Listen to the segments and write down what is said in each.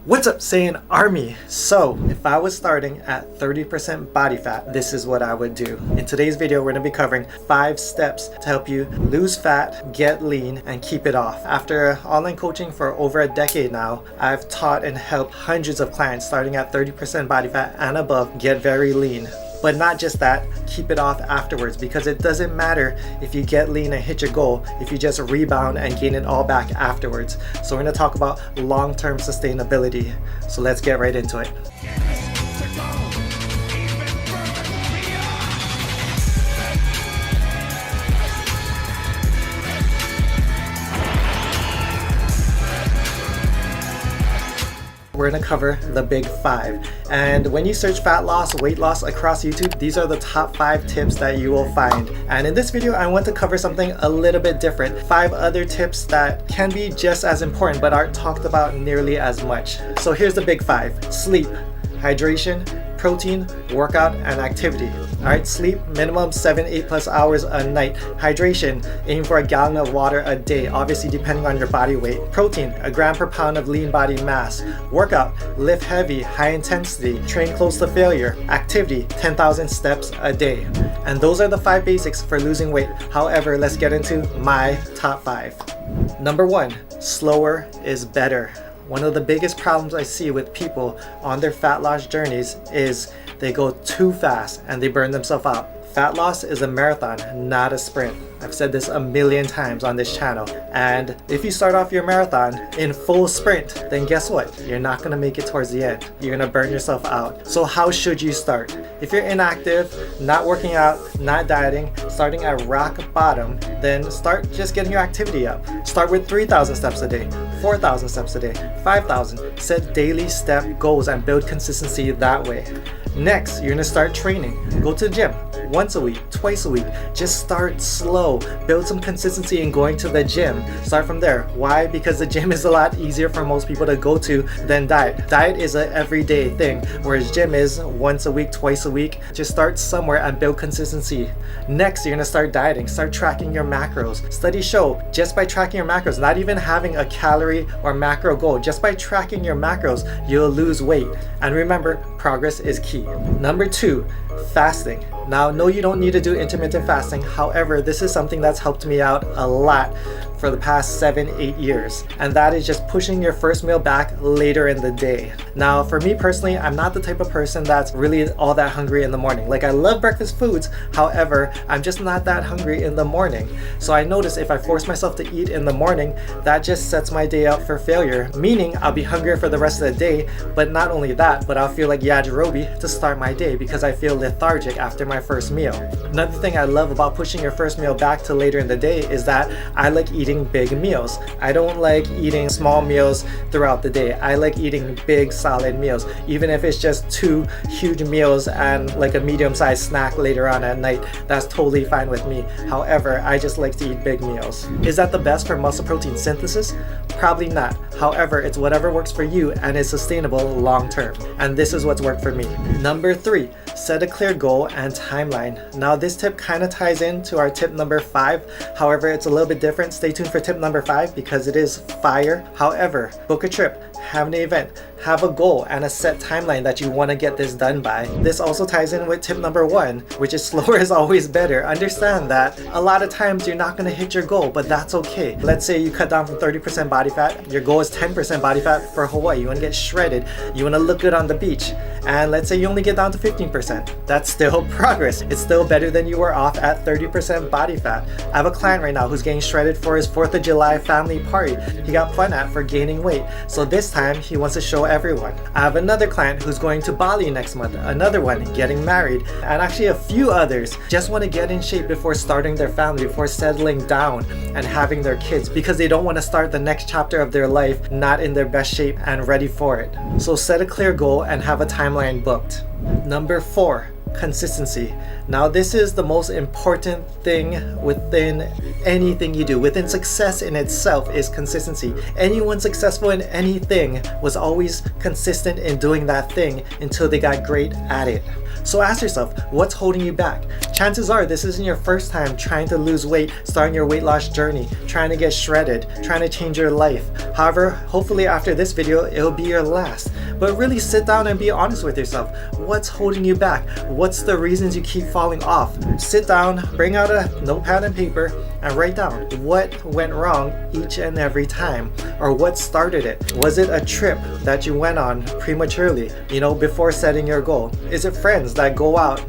What's up, Saiyan Army? So, if I was starting at 30% body fat, this is what I would do. In today's video, we're going to be covering 5 steps to help you lose fat, get lean, and keep it off. After online coaching for over a decade now, I've taught and helped hundreds of clients starting at 30% body fat and above get very lean. But not just that, keep it off afterwards, because it doesn't matter if you get lean and hit your goal if you just rebound and gain it all back afterwards. So we're going to talk about long-term sustainability. So let's get right into it. We're going to cover the big 5. And when you search fat loss, weight loss across YouTube, these are the top 5 tips that you will find. And in this video, I want to cover something a little bit different. 5 other tips that can be just as important but aren't talked about nearly as much. So here's the big 5. Sleep, hydration, protein, workout, and activity. Alright, sleep, minimum 7-8+ hours a night. Hydration, aim for a gallon of water a day, obviously depending on your body weight. Protein, 1 gram per pound of lean body mass. Workout, lift heavy, high intensity, train close to failure. Activity, 10,000 steps a day. And those are the 5 basics for losing weight. However, let's get into my top 5. Number 1, slower is better. One of the biggest problems I see with people on their fat loss journeys is they go too fast and they burn themselves out. Fat loss is a marathon, not a sprint. I've said this a million times on this channel. And if you start off your marathon in full sprint, then guess what? You're not going to make it towards the end. You're going to burn yourself out. So how should you start? If you're inactive, not working out, not dieting, starting at rock bottom, then start just getting your activity up. Start with 3,000 steps a day, 4,000 steps a day, 5,000. Set daily step goals and build consistency that way. Next, you're going to start training. Go to the gym once a week, twice a week. Just start slow. Build some consistency in going to the gym. Start from there. Why? Because the gym is a lot easier for most people to go to than diet. Diet is an everyday thing, whereas gym is once a week, twice a week. Just start somewhere and build consistency. Next, you're going to start dieting. Start tracking your macros. Studies show just by tracking your macros, not even having a calorie or macro goal, just by tracking your macros, you'll lose weight. And remember, progress is key. Number 2, fasting. Now, no, you don't need to do intermittent fasting. However, this is something that's helped me out a lot for the past 7-8 years, and that is just pushing your first meal back later in the day. Now, for me personally, I'm not the type of person that's really all that hungry in the morning. Like, I love breakfast foods, however, I'm just not that hungry in the morning. So I notice if I force myself to eat in the morning, that just sets my day up for failure, meaning I'll be hungry for the rest of the day. But not only that, but I'll feel like Yajirobe to start my day because I feel lethargic after my first meal. Another thing I love about pushing your first meal back to later in the day is that I like eating big meals. I don't like eating small meals throughout the day. I like eating big solid meals, even if it's just 2 huge meals and like a medium-sized snack later on at night. That's totally fine with me. However, I just like to eat big meals. Is that the best for muscle protein synthesis? Probably not. However, it's whatever works for you and is sustainable long term. And this is what's worked for me. Number 3, set a clear goal and timeline. Now, this tip kind of ties into our tip number 5. However, it's a little bit different. Stay tuned for tip number 5 because it is fire. However, book a trip, have an event, have a goal and a set timeline that you want to get this done by. This also ties in with tip number 1, which is slower is always better. Understand that a lot of times you're not going to hit your goal, but that's okay. Let's say you cut down from 30% body fat. Your goal is 10% body fat for Hawaii. You want to get shredded. You want to look good on the beach. And let's say you only get down to 15%. That's still progress. It's still better than you were off at 30% body fat. I have a client right now who's getting shredded for his 4th of July family party. He got fun at for gaining weight. So this time he wants to show everyone. I have another client who's going to Bali next month. Another one getting married. And actually a few others just want to get in shape before starting their family, before settling down and having their kids, because they don't want to start the next chapter of their life not in their best shape and ready for it. So set a clear goal and have a timeline booked. Number 4, consistency. Now, this is the most important thing within anything you do. Within success in itself is consistency. Anyone successful in anything was always consistent in doing that thing until they got great at it. So ask yourself, what's holding you back? Chances are this isn't your first time trying to lose weight, starting your weight loss journey, trying to get shredded, trying to change your life. However, hopefully after this video, it'll be your last. But really sit down and be honest with yourself. What's holding you back? What's the reasons you keep falling off? Sit down, bring out a notepad and paper, and write down what went wrong each and every time, or what started it. Was it a trip that you went on prematurely, before setting your goal? Is it friends that go out,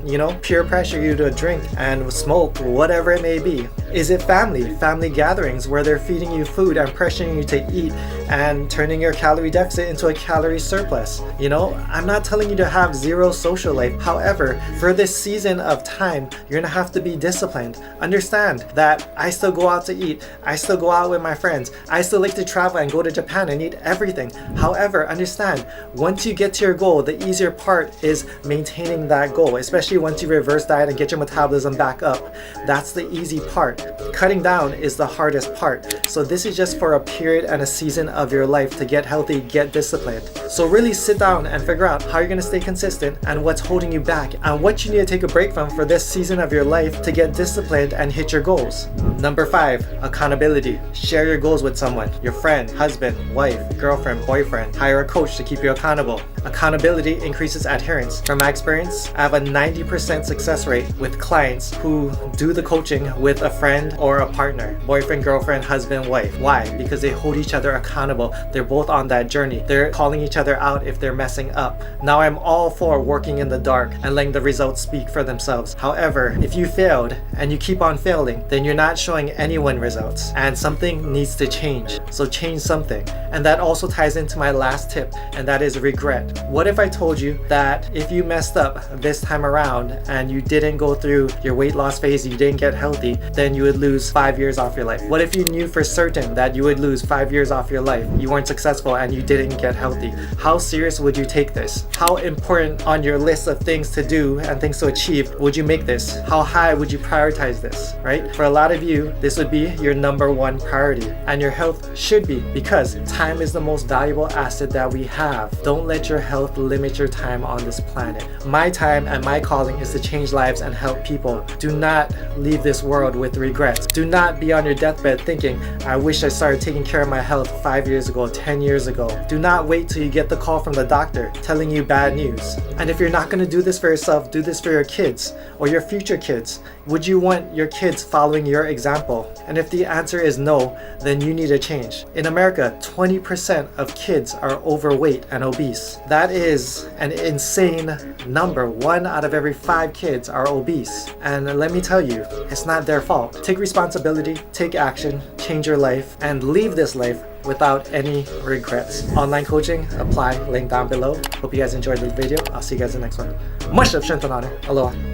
peer pressure you to drink and smoke, whatever it may be? Is it family gatherings where they're feeding you food and pressuring you to eat and turning your calorie deficit into a calorie surplus? I'm not telling you to have zero social life. However, for this season of time, you're gonna have to be disciplined. Understand that I still go out to eat. I still go out with my friends. I still like to travel and go to Japan and eat everything. However, understand, once you get to your goal, the easier part is maintaining that goal, especially once you reverse diet and get your metabolism back up. That's the easy part. Cutting down is the hardest part. So this is just for a period and a season of your life to get healthy, get disciplined. So really sit down and figure out how you're gonna stay consistent and what's holding you back and what you need to take a break from for this season of your life to get disciplined and hit your goals. Number 5, accountability. Share your goals with someone, your friend, husband, wife, girlfriend, boyfriend. Hire a coach to keep you accountable. Accountability increases adherence. From my experience, I have a 90% success rate with clients who do the coaching with a friend or a partner, boyfriend, girlfriend, husband, wife. Why? Because they hold each other accountable. They're both on that journey. They're calling each other out if they're messing up. Now I'm all for working in the dark and letting the results speak for themselves. However, if you failed and you keep on failing, then you're not showing anyone results and something needs to change. So change something. And that also ties into my last tip, and that is regret. What if I told you that if you messed up this time around and you didn't go through your weight loss phase, you didn't get healthy, then you would lose 5 years off your life? What if you knew for certain that you would lose 5 years off your life? You weren't successful and you didn't get healthy. How serious would you take this? How important on your list of things to do and things to achieve would you make this? How high would you prioritize this, right? For a lot of you, this would be your number one priority, and your health should be, because time is the most valuable asset that we have. Don't let your health limit your time on this planet. My time and my calling is to change lives and help people. Do not leave this world with regrets. Do not be on your deathbed thinking, I wish I started taking care of my health 5 years ago, 10 years ago. Do not wait till you get the call from the doctor telling you bad news. And if you're not going to do this for yourself, do this for your kids or your future kids. Would you want your kids following your example? And if the answer is no, then you need to change. In America, 20% of kids are overweight and obese. That is an insane number. 1 out of every 5 kids are obese. And let me tell you, it's not their fault. Take responsibility, take action, change your life, and leave this life without any regrets. Online coaching, apply, link down below. Hope you guys enjoyed the video. I'll see you guys in the next one. Much love, Aloha.